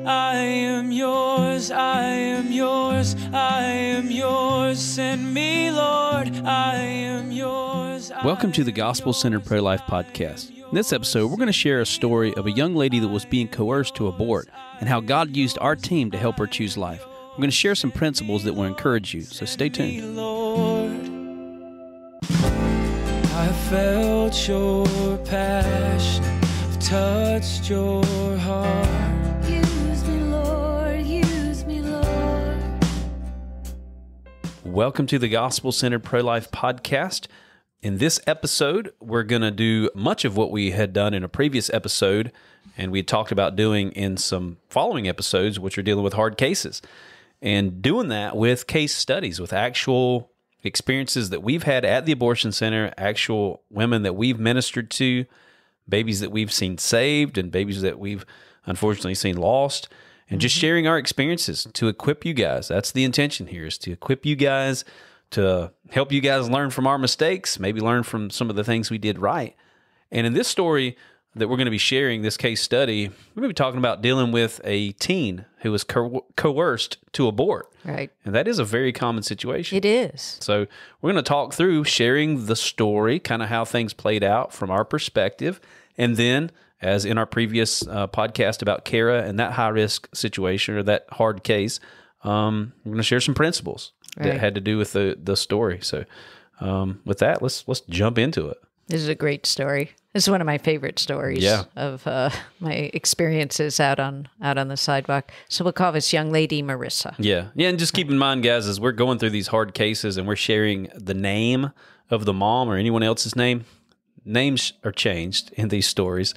I am yours, I am yours, I am yours. Send me, Lord, I am yours. Welcome to the Gospel-Centered Pro-Life Podcast. In this episode, we're going to share a story of a young lady that was being coerced to abort and how God used our team to help her choose life. We're going to share some principles that will encourage you, so stay tuned. Lord, I felt your passion, I've touched your heart. Use me, Lord, use me, Lord. Welcome to the Gospel-Centered Pro-Life Podcast. In this episode, we're going to do much of what we had done in a previous episode, and we talked about doing in some following episodes, which are dealing with hard cases, and doing that with case studies, with actual experiences that we've had at the abortion center, actual women that we've ministered to, babies that we've seen saved, and babies that we've unfortunately seen lost, and just sharing our experiences to equip you guys. That's the intention here, is to equip you guys, to help you guys learn from our mistakes, maybe learn from some of the things we did right. And in this story that we're going to be sharing, this case study, we're going to be talking about dealing with a teen who was coerced to abort. Right. And that is a very common situation. It is. So we're going to talk through sharing the story, kind of how things played out from our perspective. And then, as in our previous podcast about Kara and that high-risk situation or that hard case, we're going to share some principles that had to do with the story. So with that, let's jump into it. This is a great story. This is one of my favorite stories of my experiences out on the sidewalk. So we'll call this young lady Marissa. Yeah, and just keep in mind, guys, as we're going through these hard cases and we're sharing the name of the mom or anyone else's name, names are changed in these stories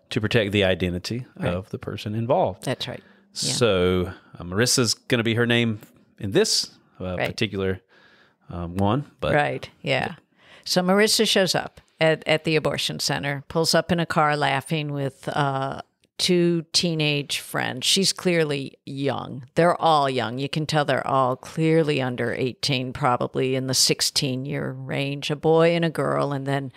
to protect the identity of the person involved. That's right. Yeah. So Marissa's going to be her name in this particular one. But right, yeah. So Marissa shows up at the abortion center, pulls up in a car laughing with two teenage friends. She's clearly young. They're all young. You can tell they're all clearly under 18, probably in the 16-year range, a boy and a girl, and then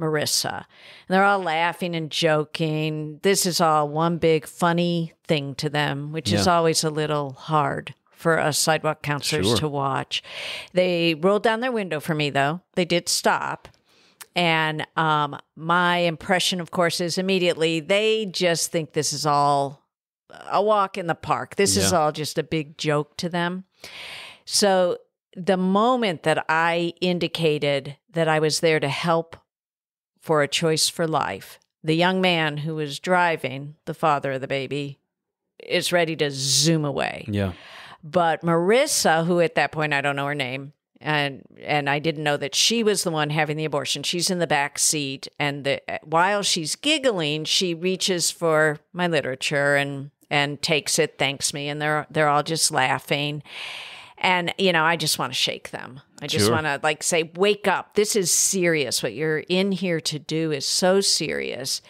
Marissa. And they're all laughing and joking. This is all one big funny thing to them, which is always a little hard for us sidewalk counselors to watch. They rolled down their window for me, though. They did stop. And my impression, of course, is immediately they just think this is all a walk in the park. This is all just a big joke to them. So the moment that I indicated that I was there to help for a choice for life, the young man who was driving, the father of the baby, is ready to zoom away. Yeah. But Marissa, who at that point, I don't know her name, and I didn't know that she was the one having the abortion. She's in the back seat, and while she's giggling, she reaches for my literature and takes it, thanks me, and they're all just laughing. And, I just want to shake them. I just want to say, wake up. This is serious. What you're in here to do is so serious.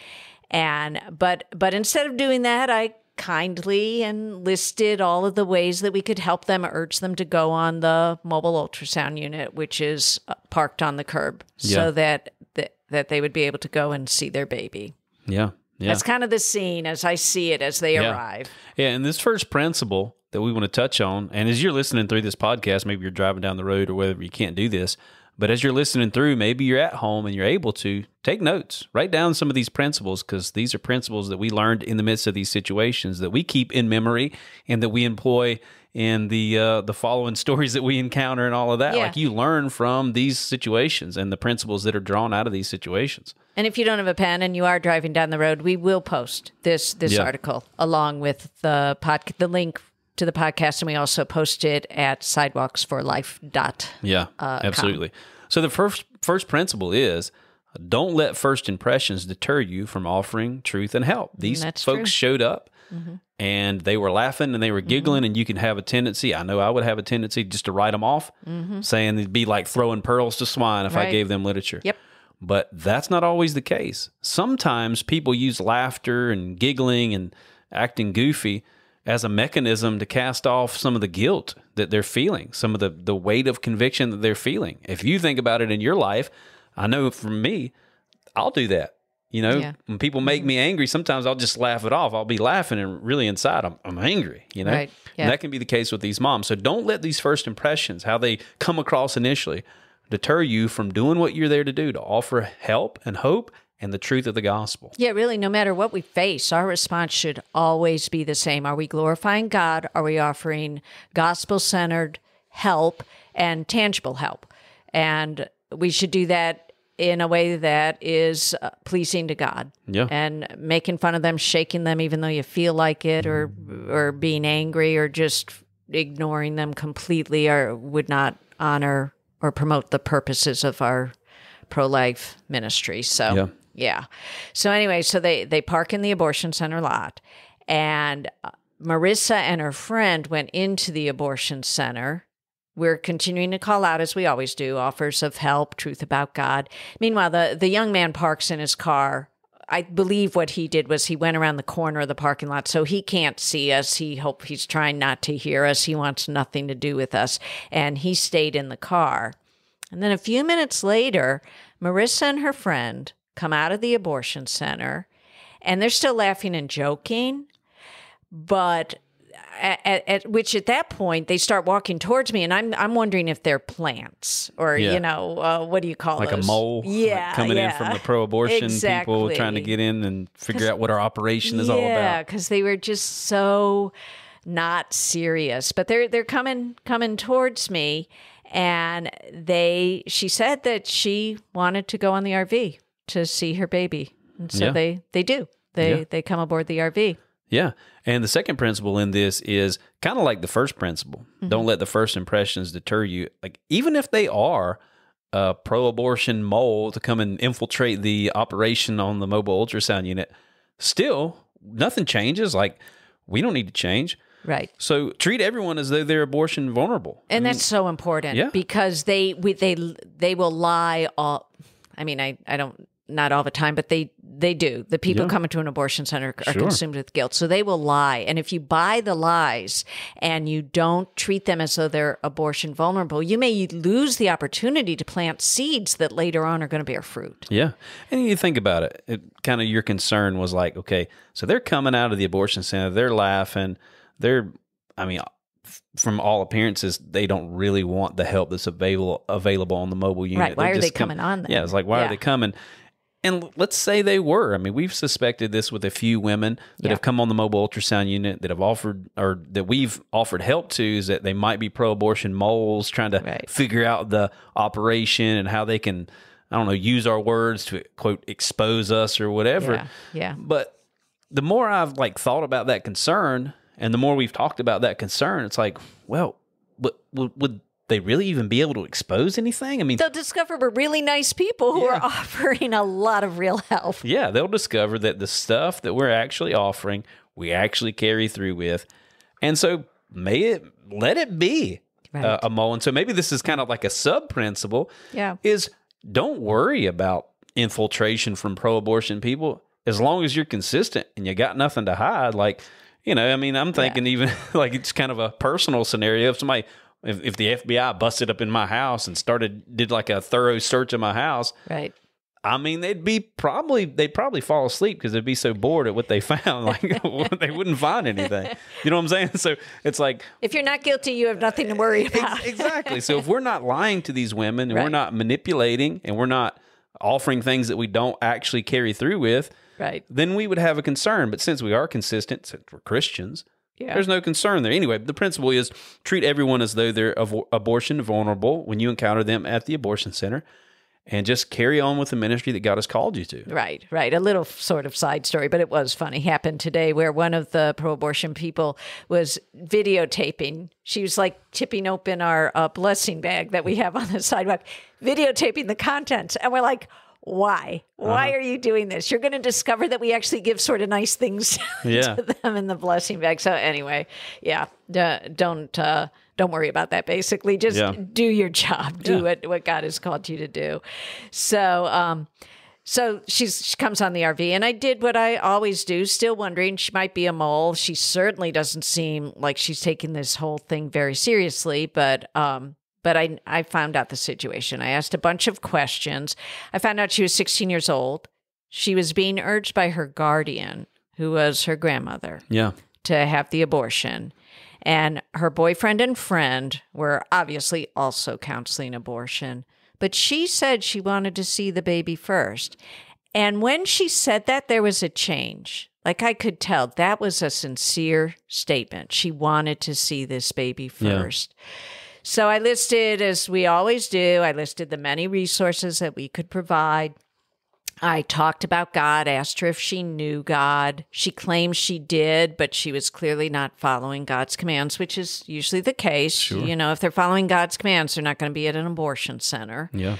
But instead of doing that, I kindly and listed all of the ways that we could help them, urge them to go on the mobile ultrasound unit, which is parked on the curb, so that they would be able to go and see their baby. Yeah. That's kind of the scene as I see it as they arrive. Yeah, and this first principle that we want to touch on, and as you're listening through this podcast, maybe you're driving down the road or whether you can't do this, but as you're listening through, maybe you're at home and you're able to take notes, write down some of these principles, because these are principles that we learned in the midst of these situations that we keep in memory and that we employ in the following stories that we encounter and all of that. Like, you learn from these situations and the principles that are drawn out of these situations. And if you don't have a pen and you are driving down the road, we will post this article along with the link to the podcast, and we also post it at sidewalksforlife.com. Absolutely. So the first principle is, don't let first impressions deter you from offering truth and help. These folks showed up and they were laughing and they were giggling, and you can have a tendency, I know I would have a tendency just to write them off, saying it'd be like throwing pearls to swine if I gave them literature. Yep. But that's not always the case. Sometimes people use laughter and giggling and acting goofy as a mechanism to cast off some of the guilt that they're feeling, some of the weight of conviction that they're feeling. If you think about it in your life, I know for me, I'll do that. You know, Yeah. when people make me angry, sometimes I'll just laugh it off. I'll be laughing and really inside I'm angry, you know? Right. Yeah. And that can be the case with these moms. So don't let these first impressions, how they come across initially, deter you from doing what you're there to do, to offer help and hope and the truth of the gospel. Yeah, really, no matter what we face, our response should always be the same. Are we glorifying God? Are we offering gospel-centered help and tangible help? And we should do that in a way that is pleasing to God. Yeah. And making fun of them, shaking them even though you feel like it, or being angry, or just ignoring them completely, or would not honor or promote the purposes of our pro-life ministry. So, yeah. So anyway, so they park in the abortion center lot, and Marissa and her friend went into the abortion center. We're continuing to call out, as we always do, offers of help, truth about God. Meanwhile, the young man parks in his car. I believe what he did was he went around the corner of the parking lot, so he can't see us. He's trying not to hear us. He wants nothing to do with us. And he stayed in the car. And then a few minutes later, Marissa and her friend come out of the abortion center, and they're still laughing and joking, but at that point they start walking towards me, and I'm wondering if they're plants, or what do you call like those? a mole, like coming in from the pro-abortion people trying to get in and figure out what our operation is all about. Yeah, because they were just so not serious, but they're coming towards me, and she said that she wanted to go on the RV to see her baby, and so they do. They come aboard the RV. Yeah. And the second principle in this is kind of like the first principle. Mm-hmm. Don't let the first impressions deter you. Like, even if they are a pro-abortion mole to come and infiltrate the operation on the mobile ultrasound unit, still, nothing changes. Like, we don't need to change. Right. So treat everyone as though they're abortion vulnerable. And that's so important because they will lie all, I mean, I don't, not all the time, but they do. The people coming to an abortion center are consumed with guilt. So they will lie. And if you buy the lies and you don't treat them as though they're abortion vulnerable, you may lose the opportunity to plant seeds that later on are going to bear fruit. Yeah. And you think about it, kind of your concern was like, okay, so they're coming out of the abortion center, they're laughing, from all appearances, they don't really want the help that's available on the mobile unit. Right. Why are they coming on then? Yeah, it's like, why are they coming? And let's say they were. I mean, we've suspected this with a few women that have come on the mobile ultrasound unit that have offered, or that we've offered help to, is that they might be pro-abortion moles trying to figure out the operation and how they can, I don't know, use our words to, quote, expose us or whatever. Yeah. But the more I've thought about that concern, and the more we've talked about that concern, it's like, well, would they really even be able to expose anything? I mean, they'll discover we're really nice people who are offering a lot of real help. Yeah, they'll discover that the stuff that we're actually offering, we actually carry through with. And so let it be a mole. And so maybe this is kind of like a sub-principle, is don't worry about infiltration from pro-abortion people as long as you're consistent and you got nothing to hide. I'm thinking even it's kind of a personal scenario. If the FBI busted up in my house and did a thorough search of my house, right? I mean, they'd probably fall asleep because they'd be so bored at what they found. They wouldn't find anything. You know what I'm saying? So it's like, if you're not guilty, you have nothing to worry about. Exactly. So if we're not lying to these women and we're not manipulating and we're not offering things that we don't actually carry through with, then we would have a concern. But since we are consistent, since we're Christians, there's no concern there. Anyway, the principle is treat everyone as though they're abortion vulnerable when you encounter them at the abortion center, and just carry on with the ministry that God has called you to. Right. A little sort of side story, but it was funny. Happened today where one of the pro-abortion people was videotaping. She was tipping open our blessing bag that we have on the sidewalk, videotaping the contents. And we're like, why? Why are you doing this? You're going to discover that we actually give sort of nice things to them in the blessing bag. So anyway, don't worry about that. Basically, just do your job. Do what God has called you to do. So, she comes on the RV, and I did what I always do, still wondering, she might be a mole. She certainly doesn't seem like she's taking this whole thing very seriously, but I found out the situation. I asked a bunch of questions. I found out she was 16 years old. She was being urged by her guardian, who was her grandmother, Yeah. to have the abortion. And her boyfriend and friend were obviously also counseling abortion. But she said she wanted to see the baby first. And when she said that, there was a change. Like, I could tell that was a sincere statement. She wanted to see this baby first. So I listed, as we always do, I listed the many resources that we could provide. I talked about God, asked her if she knew God. She claims she did, but she was clearly not following God's commands, which is usually the case. Sure. You know, if they're following God's commands, they're not going to be at an abortion center. Yeah.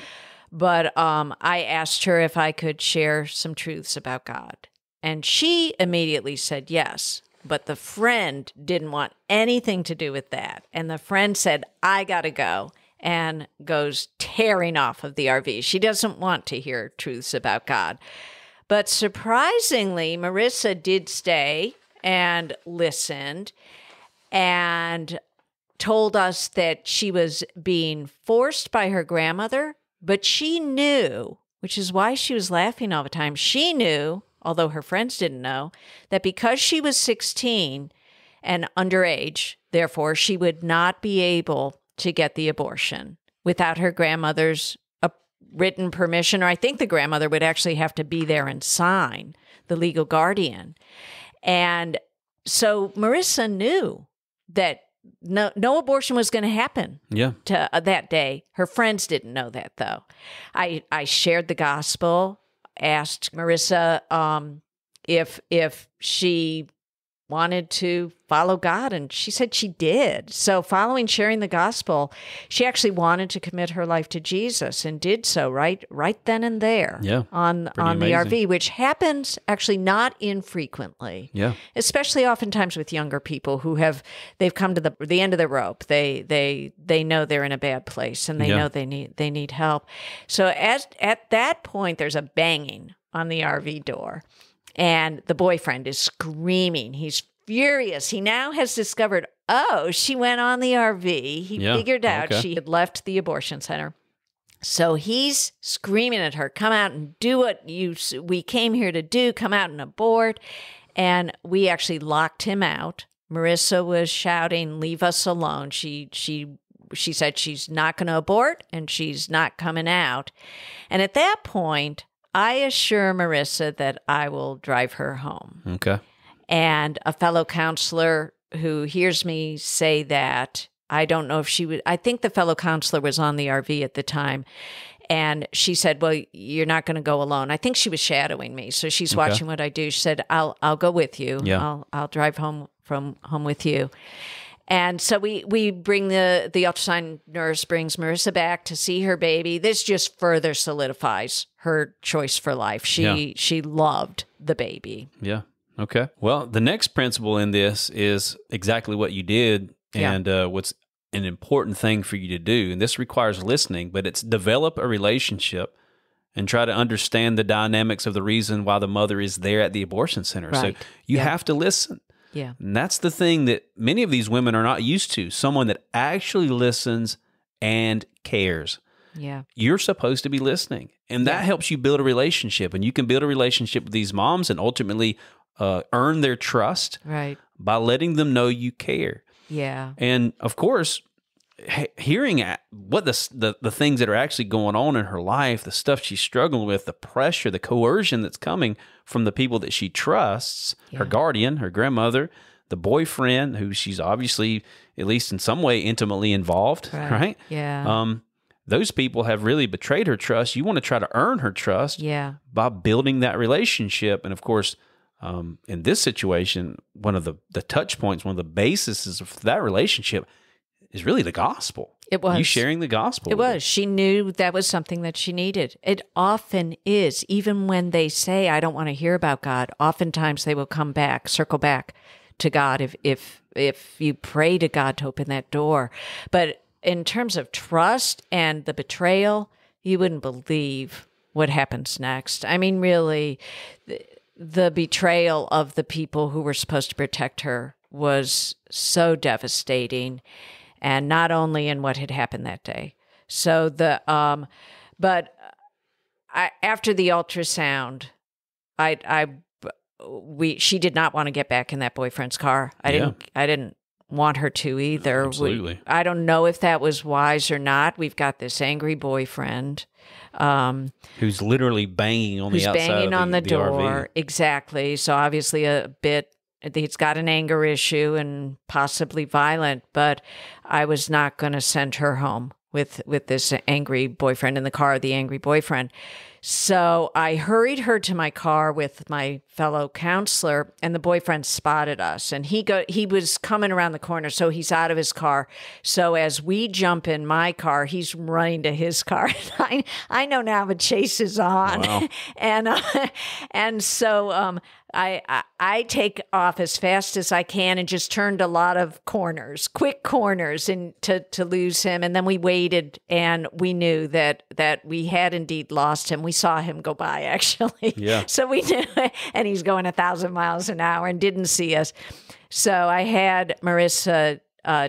But I asked her if I could share some truths about God. And she immediately said yes. But the friend didn't want anything to do with that. And the friend said, I got to go, and goes tearing off of the RV. She doesn't want to hear truths about God. But surprisingly, Marissa did stay and listened and told us that she was being forced by her grandmother, but she knew, which is why she was laughing all the time. She knew, although her friends didn't know, that because she was 16 and underage, therefore she would not be able to get the abortion without her grandmother's written permission, or I think the grandmother would actually have to be there and sign, the legal guardian. And so Marissa knew that no abortion was going to happen to that day. Her friends didn't know that, though. I shared the gospel, asked Marissa if she wanted to follow God, and she said she did. So following sharing the gospel, she actually wanted to commit her life to Jesus and did so right then and there on the RV, which happens actually not infrequently. Yeah. Especially oftentimes with younger people they've come to the end of the rope. They know they're in a bad place, and they know they need help. So at that point there's a banging on the RV door. And the boyfriend is screaming. He's furious. He now has discovered, she went on the RV. He figured out she had left the abortion center. So he's screaming at her, come out and do what we came here to do. Come out and abort. And we actually locked him out. Marissa was shouting, leave us alone. She said she's not going to abort and she's not coming out. And at that point, I assure Marissa that I will drive her home. Okay. And a fellow counselor who hears me say that, I don't know if she would, I think the fellow counselor was on the RV at the time. And she said, well, you're not going to go alone. I think she was shadowing me. So she's watching what I do. She said, I'll go with you. Yeah. I'll drive home with you. And so we bring the ultrasound nurse brings Marissa back to see her baby. This just further solidifies her choice for life. She loved the baby. Yeah. Okay. Well, the next principle in this is exactly what you did, and what's an important thing for you to do. And this requires listening, but it's develop a relationship and try to understand the dynamics of the reason why the mother is there at the abortion center. Right. So you have to listen. Yeah. And that's the thing that many of these women are not used to. Someone that actually listens and cares. Yeah. You're supposed to be listening. And that helps you build a relationship. And you can build a relationship with these moms and ultimately earn their trust by letting them know you care. Yeah. And of course, hearing what the things that are actually going on in her life, the stuff she's struggling with, the pressure, the coercion that's coming from the people that she trusts, her guardian, her grandmother, the boyfriend, who she's obviously, at least in some way, intimately involved, right? Yeah. Those people have really betrayed her trust. You want to try to earn her trust by building that relationship. And of course, in this situation, one of the touch points, one of the bases of that relationship is really the gospel. It was. You sharing the gospel. It was. She knew that was something that she needed. It often is. Even when they say, I don't want to hear about God, oftentimes they will circle back to God if you pray to God to open that door. But in terms of trust and the betrayal, you wouldn't believe what happens next. I mean, really, the betrayal of the people who were supposed to protect her was so devastating. And not only in what had happened that day. So after the ultrasound, she did not want to get back in that boyfriend's car. I didn't want her to either. Absolutely. I don't know if that was wise or not. We've got this angry boyfriend who's literally banging on who's the outside banging of on the door. RV. Exactly. So obviously he's got an anger issue and possibly violent, but I was not going to send her home with this angry boyfriend in the car, the angry boyfriend. So I hurried her to my car with my fellow counselor, and the boyfriend spotted us, and he was coming around the corner, so he's out of his car. So as we jump in my car, he's running to his car. I know now the chase is on. Wow. and so I take off as fast as I can and just turned a lot of quick corners, and to lose him. And then we waited, and we knew that we had indeed lost him. We saw him go by, actually. Yeah. So we knew, and he's going 1,000 miles an hour and didn't see us. So I had Marissa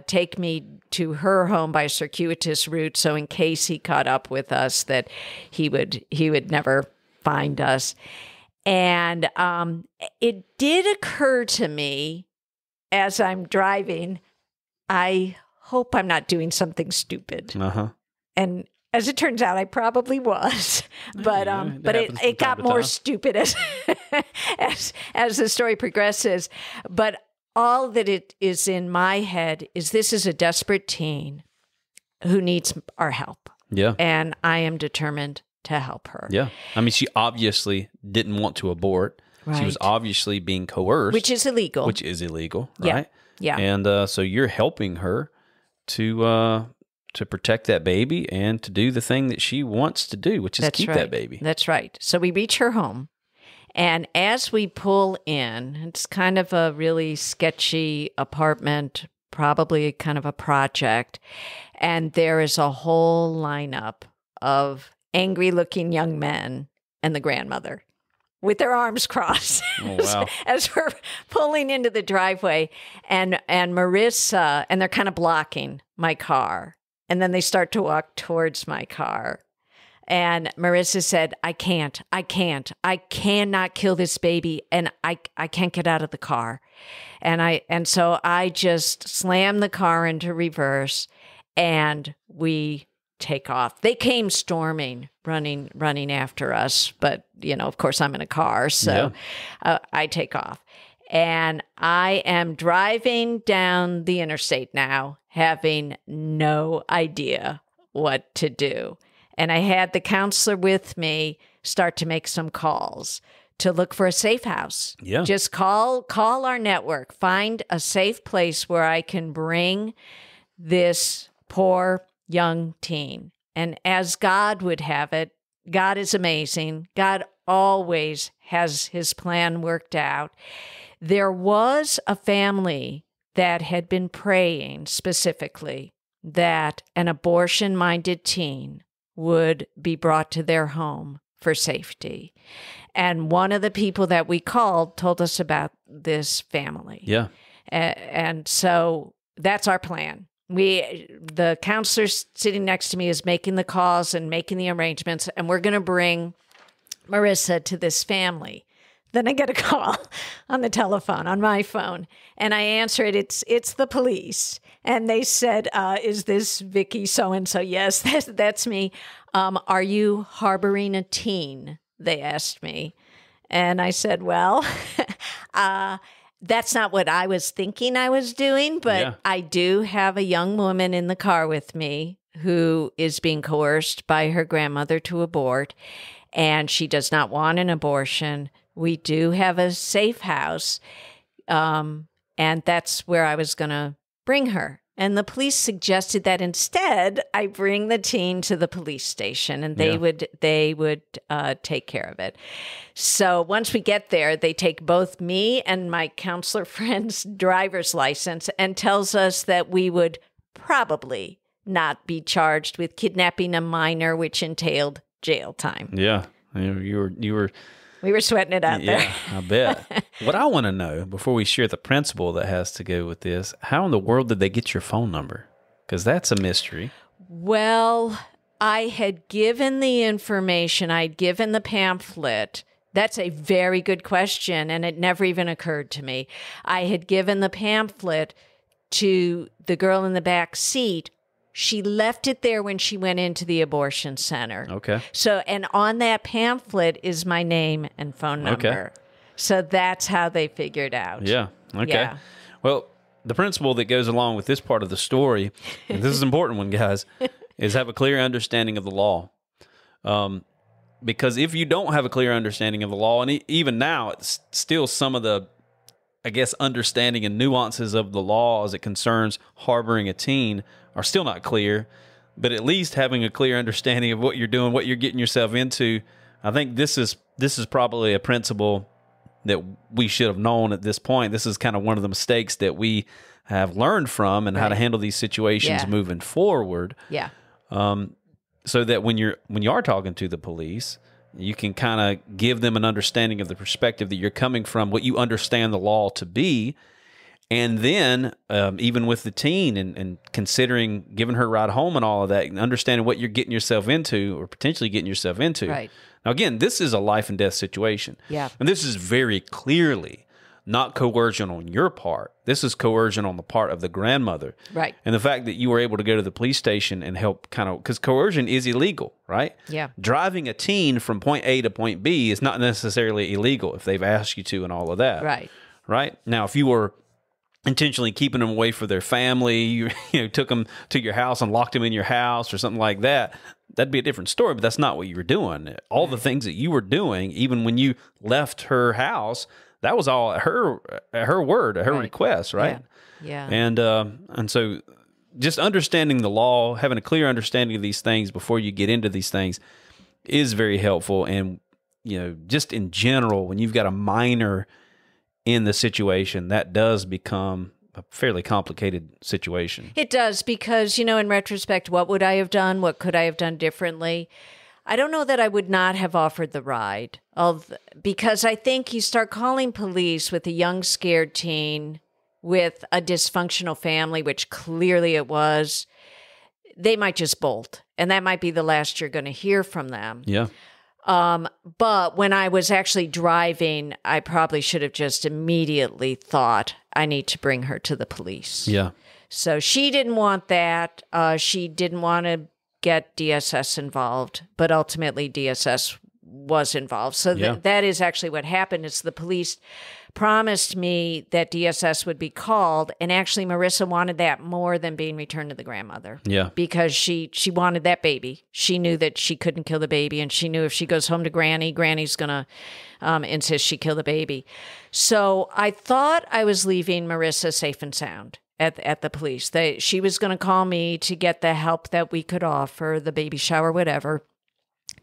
take me to her home by a circuitous route. So in case he caught up with us, that he would never find us. And it did occur to me as I'm driving, I hope I'm not doing something stupid. Uh-huh. And as it turns out, I probably was, but it got more stupid as the story progresses. But all that it is in my head is this is a desperate teen who needs our help. Yeah. And I am determined to help her. Yeah. I mean, she obviously didn't want to abort. Right. She was obviously being coerced. Which is illegal. Right? Yeah. And so you're helping her to protect that baby and to do the thing that she wants to do, which is keep that baby. That's right. So we reach her home. And as we pull in, it's kind of a really sketchy apartment, probably kind of a project. And there is a whole lineup of angry-looking young men and the grandmother with their arms crossed. Oh, wow. as we're pulling into the driveway. And Marissa, and they're kind of blocking my car. And then they start to walk towards my car. And Marissa said, I cannot kill this baby, and I can't get out of the car. And so I just slammed the car into reverse, and we take off. They came storming, running after us, but of course I'm in a car, so I take off. And I am driving down the interstate now, having no idea what to do. And I had the counselor with me start to make some calls to look for a safe house. Yeah. Just call our network, find a safe place where I can bring this poor young teen. And as God would have it, God is amazing. God always has his plan worked out. There was a family that had been praying specifically that an abortion-minded teen would be brought to their home for safety. And one of the people that we called told us about this family. Yeah. And so that's our plan. The counselor sitting next to me is making the calls and making the arrangements, and we're going to bring Marissa to this family. Then I get a call on the telephone, on my phone, and I answer it. It's the police. And they said, is this Vicky so-and-so? Yes, that's me. Are you harboring a teen? They asked me. And I said, well, that's not what I was thinking I was doing, but I do have a young woman in the car with me who is being coerced by her grandmother to abort, and she does not want an abortion. We do have a safe house, and that's where I was going to bring her. And the police suggested that instead I bring the teen to the police station, and they would take care of it. So once we get there, they take both me and my counselor friend's driver's license and tells us that we would probably not be charged with kidnapping a minor, which entailed jail time. Yeah, you were. We were sweating it out there. Yeah, I bet. What I want to know, before we share the principle that has to go with this, how in the world did they get your phone number? Because that's a mystery. Well, I had given the information, I'd given the pamphlet That's a very good question, and it never even occurred to me. I had given the pamphlet to the girl in the back seat. She left it there when she went into the abortion center. Okay. So, and on that pamphlet is my name and phone number. Okay. So that's how they figured out. Yeah. Okay. Yeah. Well, the principle that goes along with this part of the story, and this is an important one, guys, is have a clear understanding of the law. Because if you don't have a clear understanding of the law, and even now, it's still some of the, I guess, understanding and nuances of the law as it concerns harboring a teen are still not clear. But at least having a clear understanding of what you're doing, what you're getting yourself into, I think this is probably a principle that we should have known at this point. This is kind of one of the mistakes that we have learned from, and how to handle these situations moving forward. Yeah. So that when you are talking to the police, you can kind of give them an understanding of the perspective that you're coming from, what you understand the law to be. And then even with the teen and considering giving her a ride home and all of that, and understanding what you're getting yourself into or potentially getting yourself into. Right. Now, again, this is a life and death situation. Yeah. And this is very clearly not coercion on your part. This is coercion on the part of the grandmother. Right. And the fact that you were able to go to the police station and help because coercion is illegal, right? Yeah. Driving a teen from point A to point B is not necessarily illegal if they've asked you to and all of that. Right. Right. Now, if you were intentionally keeping them away from their family, you took them to your house and locked them in your house or something like that, that'd be a different story, but that's not what you were doing. All the things that you were doing, even when you left her house, that was all at her word, at her request, right? Yeah. And so just understanding the law, having a clear understanding of these things before you get into these things is very helpful. And, just in general, when you've got a minor in the situation, that does become a fairly complicated situation. It does, because, in retrospect, what would I have done? What could I have done differently? I don't know that I would not have offered the ride, because I think you start calling police with a young, scared teen with a dysfunctional family, which clearly it was. They might just bolt, and that might be the last you're going to hear from them. Yeah. But when I was actually driving, I probably should have just immediately thought, I need to bring her to the police. Yeah. So she didn't want that. She didn't want to get DSS involved, but ultimately DSS was involved. So that is actually what happened. Is the police promised me that DSS would be called, and actually Marissa wanted that more than being returned to the grandmother. Yeah. Because she wanted that baby. She knew that she couldn't kill the baby, and she knew if she goes home to Granny's going to insist she kill the baby. So I thought I was leaving Marissa safe and sound at the police. She was going to call me to get the help that we could offer, the baby shower, whatever.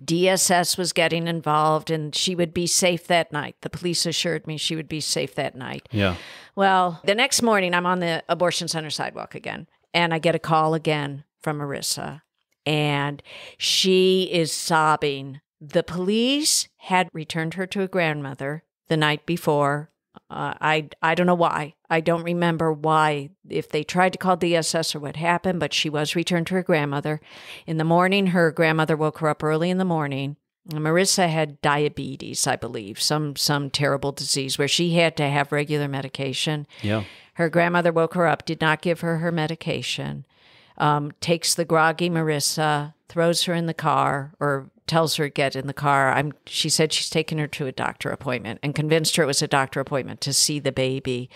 DSS was getting involved, and she would be safe that night. The police assured me she would be safe that night. Yeah. Well, the next morning, I'm on the abortion center sidewalk again, and I get a call again from Marissa, and she is sobbing. The police had returned her to a grandmother the night before. I don't know why. I don't remember why, if they tried to call DSS or what happened, but she was returned to her grandmother. In the morning, her grandmother woke her up early in the morning. Marissa had diabetes, I believe, some terrible disease where she had to have regular medication. Yeah. Her grandmother woke her up, did not give her medication, takes the groggy Marissa, throws her in the car, or tells her to get in the car. She said she's taken her to a doctor appointment and convinced her it was a doctor appointment to see the baby.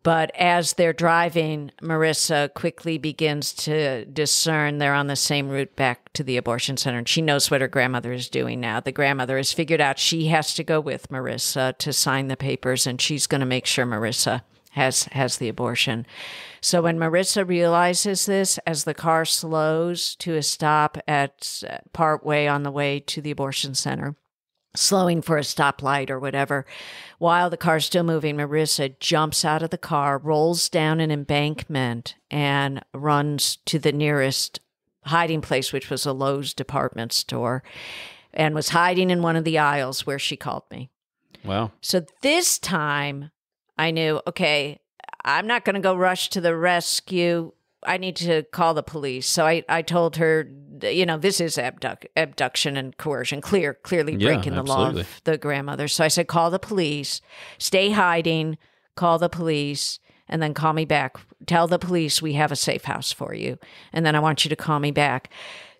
But as they're driving, Marissa quickly begins to discern they're on the same route back to the abortion center. And she knows what her grandmother is doing now. The grandmother has figured out she has to go with Marissa to sign the papers, and she's going to make sure Marissa has the abortion. So when Marissa realizes this, as the car slows to a stop at part way on the way to the abortion center, slowing for a stoplight or whatever, while the car's still moving, Marissa jumps out of the car, rolls down an embankment, and runs to the nearest hiding place, which was a Lowe's department store, and was hiding in one of the aisles where she called me. Wow. So this time I knew, okay, I'm not going to go rush to the rescue. I need to call the police. So I told her, this is abduction and coercion, clearly breaking the law of the grandmother. So I said, call the police, stay hiding, call the police, and then call me back. Tell the police we have a safe house for you. And then I want you to call me back.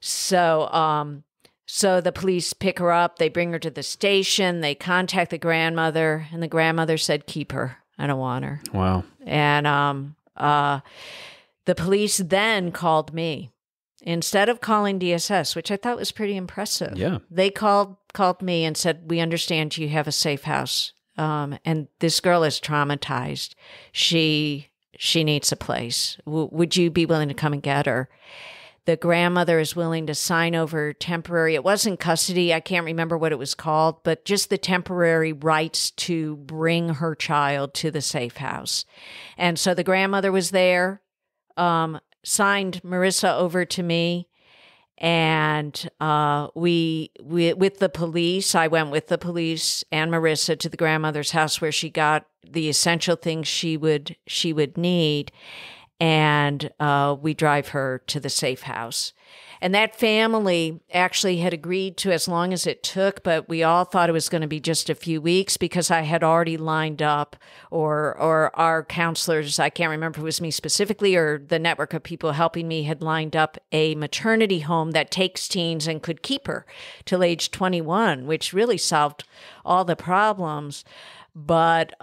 So, so the police pick her up. They bring her to the station. They contact the grandmother, and the grandmother said, keep her. I don't want her. Wow. And the police then called me. Instead of calling DSS, which I thought was pretty impressive. Yeah. They called me and said, we understand you have a safe house. And this girl is traumatized. She needs a place. Would you be willing to come and get her? The grandmother is willing to sign over temporary, it wasn't custody, I can't remember what it was called, but just the temporary rights to bring her child to the safe house. And so the grandmother was there, signed Marissa over to me, and we with the police, I went with the police and Marissa to the grandmother's house where she got the essential things she would need. And we drive her to the safe house. And that family actually had agreed to as long as it took, but we all thought it was going to be just a few weeks because I had already lined up, or our counselors, I can't remember if it was me specifically or the network of people helping me, had lined up a maternity home that takes teens and could keep her till age 21, which really solved all the problems. But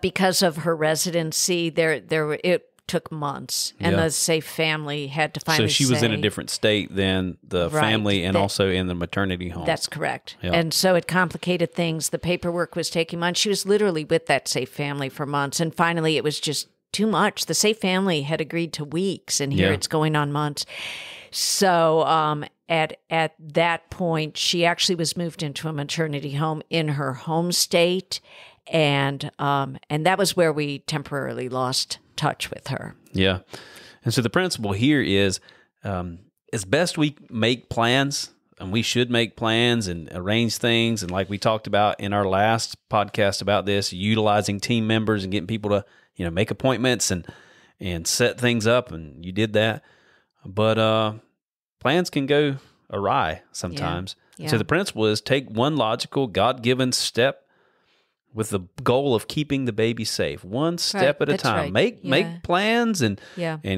because of her residency, it took months, and the safe family had to finally. So she was in a different state than the family, and also in the maternity home. That's correct. Yeah. And so it complicated things. The paperwork was taking months. She was literally with that safe family for months, and finally it was just too much. The safe family had agreed to weeks, and here it's going on months. So at that point, she actually was moved into a maternity home in her home state. And that was where we temporarily lost touch with her. Yeah. And so the principle here is, as best we make plans, and we should make plans and arrange things. And like we talked about in our last podcast about this, utilizing team members and getting people to, make appointments and set things up. And you did that. But plans can go awry sometimes. Yeah. So the principle is take one logical, God-given step with the goal of keeping the baby safe, one step at a time. Right. Make plans and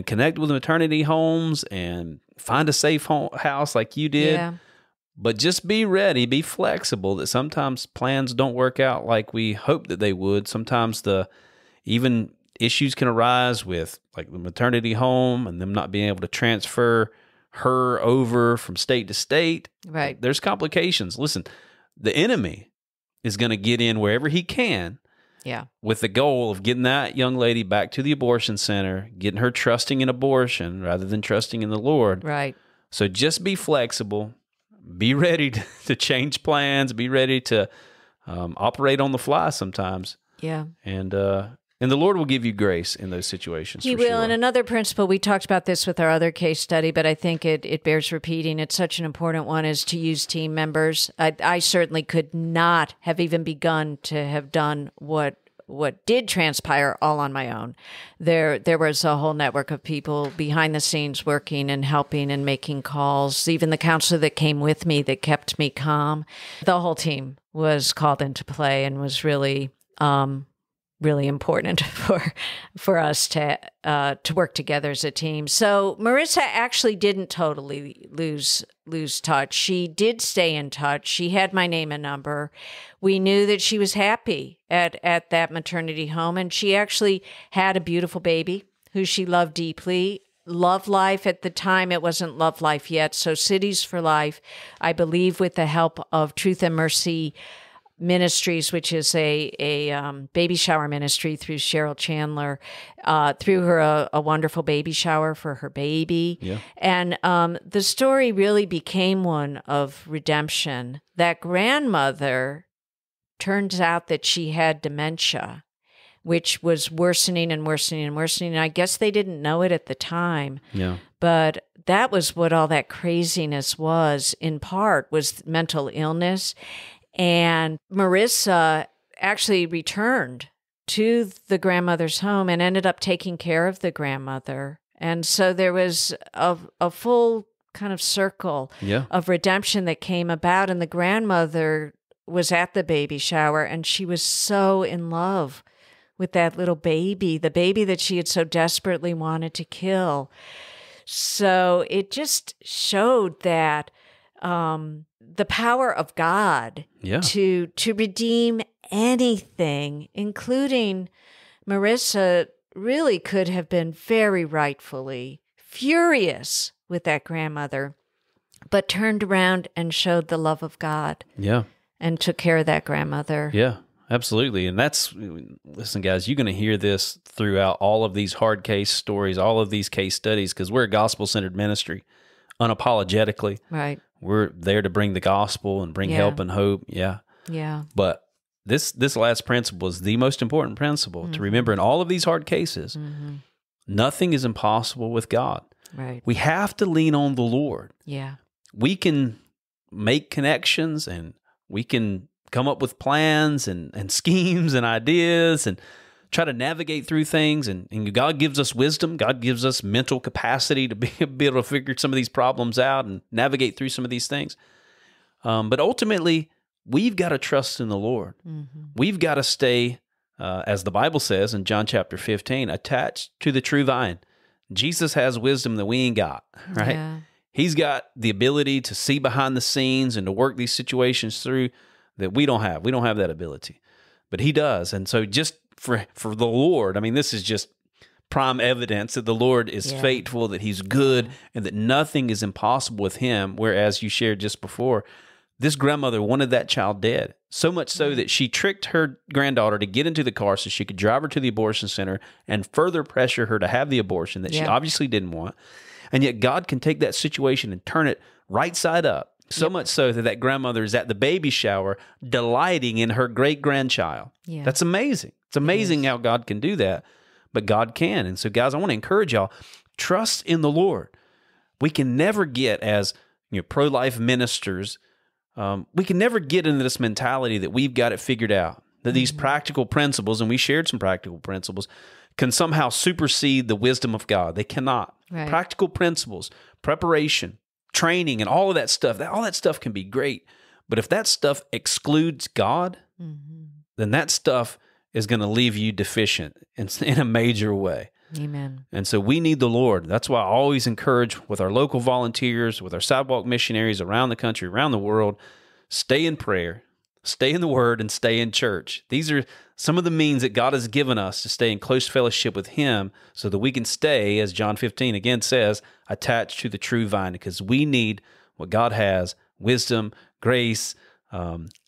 connect with maternity homes and find a safe house like you did. Yeah. But just be ready, be flexible, that sometimes plans don't work out like we hope that they would. Sometimes even issues can arise with like the maternity home and them not being able to transfer her over from state to state. Right. There's complications. Listen, the enemy is going to get in wherever he can, with the goal of getting that young lady back to the abortion center, getting her trusting in abortion rather than trusting in the Lord. Right. So just be flexible, be ready to change plans, be ready to operate on the fly sometimes. Yeah. And the Lord will give you grace in those situations. He for will. sure. And another principle, we talked about this with our other case study, but I think it bears repeating. It's such an important one, is to use team members. I certainly could not have even begun to have done what did transpire all on my own. There was a whole network of people behind the scenes working and helping and making calls. Even the counselor that came with me that kept me calm. The whole team was called into play and was really really important for us to work together as a team. So Marissa actually didn't totally lose touch. She did stay in touch. She had my name and number. We knew that she was happy at that maternity home, and she actually had a beautiful baby who she loved deeply. Love Life at the time, it wasn't Love Life yet. So Cities for Life, I believe, with the help of Truth and Mercy Ministries, which is a baby shower ministry through Cheryl Chandler, threw her a wonderful baby shower for her baby. Yeah. And the story really became one of redemption. That grandmother, turns out that she had dementia, which was worsening and worsening and worsening. And I guess they didn't know it at the time. Yeah. But that was what all that craziness was, in part, was mental illness. And Marissa actually returned to the grandmother's home and ended up taking care of the grandmother. And so there was a full kind of circle of redemption that came about. And the grandmother was at the baby shower, and she was so in love with that little baby, the baby that she had so desperately wanted to kill. So it just showed that the power of God to redeem anything, including Marissa, really could have been very rightfully furious with that grandmother, but turned around and showed the love of God. Yeah. And took care of that grandmother. Yeah, absolutely. And listen, guys, you're going to hear this throughout all of these hard case stories, all of these case studies, because we're a gospel-centered ministry, unapologetically. Right. We're there to bring the gospel and bring help and hope. Yeah. Yeah. But this last principle is the most important principle to remember in all of these hard cases. Nothing is impossible with God. Right. We have to lean on the Lord. Yeah. We can make connections, and we can come up with plans and schemes and ideas and try to navigate through things. And God gives us wisdom. God gives us mental capacity to be able to figure some of these problems out and navigate through some of these things. But ultimately, we've got to trust in the Lord. We've got to stay, as the Bible says in John chapter 15, attached to the true vine. Jesus has wisdom that we ain't got, right? Yeah. He's got the ability to see behind the scenes and to work these situations through that we don't have. We don't have that ability, but he does. And so just for the Lord, I mean, this is just prime evidence that the Lord is faithful, that he's good, and that nothing is impossible with him. Whereas you shared just before, this grandmother wanted that child dead, so much so that she tricked her granddaughter to get into the car so she could drive her to the abortion center and further pressure her to have the abortion that she obviously didn't want. And yet God can take that situation and turn it right side up, so much so that grandmother is at the baby shower delighting in her great-grandchild. Yeah. That's amazing. It's amazing how God can do that, but God can. And so, guys, I want to encourage y'all, trust in the Lord. We can never get, as pro-life ministers, we can never get into this mentality that we've got it figured out, that these practical principles, and we shared some practical principles, can somehow supersede the wisdom of God. They cannot. Right. Practical principles, preparation, training, and all of that stuff, all that stuff can be great. But if that stuff excludes God, then that stuff is going to leave you deficient in a major way. Amen. And so we need the Lord. That's why I always encourage with our local volunteers, with our sidewalk missionaries around the country, around the world, stay in prayer, stay in the Word, and stay in church. These are some of the means that God has given us to stay in close fellowship with Him so that we can stay, as John 15 again says, attached to the true vine, because we need what God has, wisdom, grace,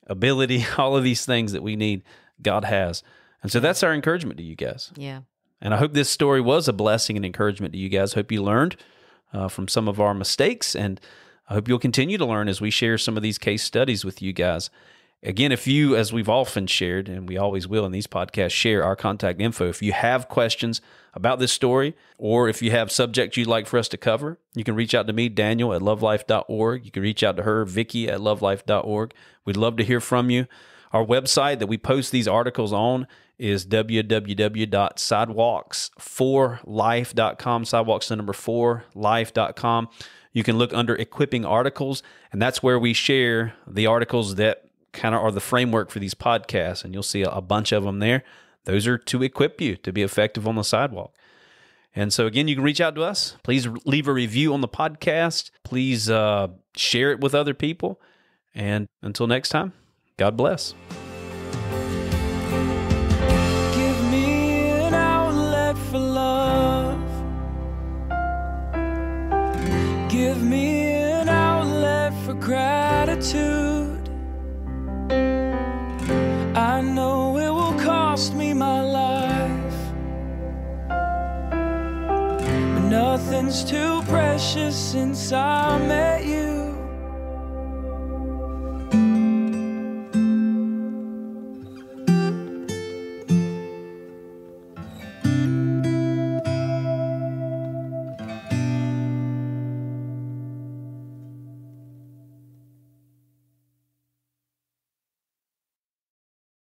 ability, all of these things that we need, God has. And so that's our encouragement to you guys. Yeah. And I hope this story was a blessing and encouragement to you guys. Hope you learned from some of our mistakes, and I hope you'll continue to learn as we share some of these case studies with you guys. Again, if you, as we've often shared, and we always will in these podcasts, share our contact info. If you have questions about this story, or if you have subjects you'd like for us to cover, you can reach out to me, Daniel, at lovelife.org. You can reach out to her, Vicky, at lovelife.org. We'd love to hear from you. Our website that we post these articles on is www.sidewalks4life.com, sidewalks the number 4life.com. You can look under equipping articles, and that's where we share the articles that kind of are the framework for these podcasts, and you'll see a bunch of them there. Those are to equip you to be effective on the sidewalk. And so again, you can reach out to us. Please leave a review on the podcast. Please share it with other people. And until next time, God bless. Give me an outlet for love. Give me an outlet for gratitude. I know it will cost me my life, but nothing's too precious since I met you.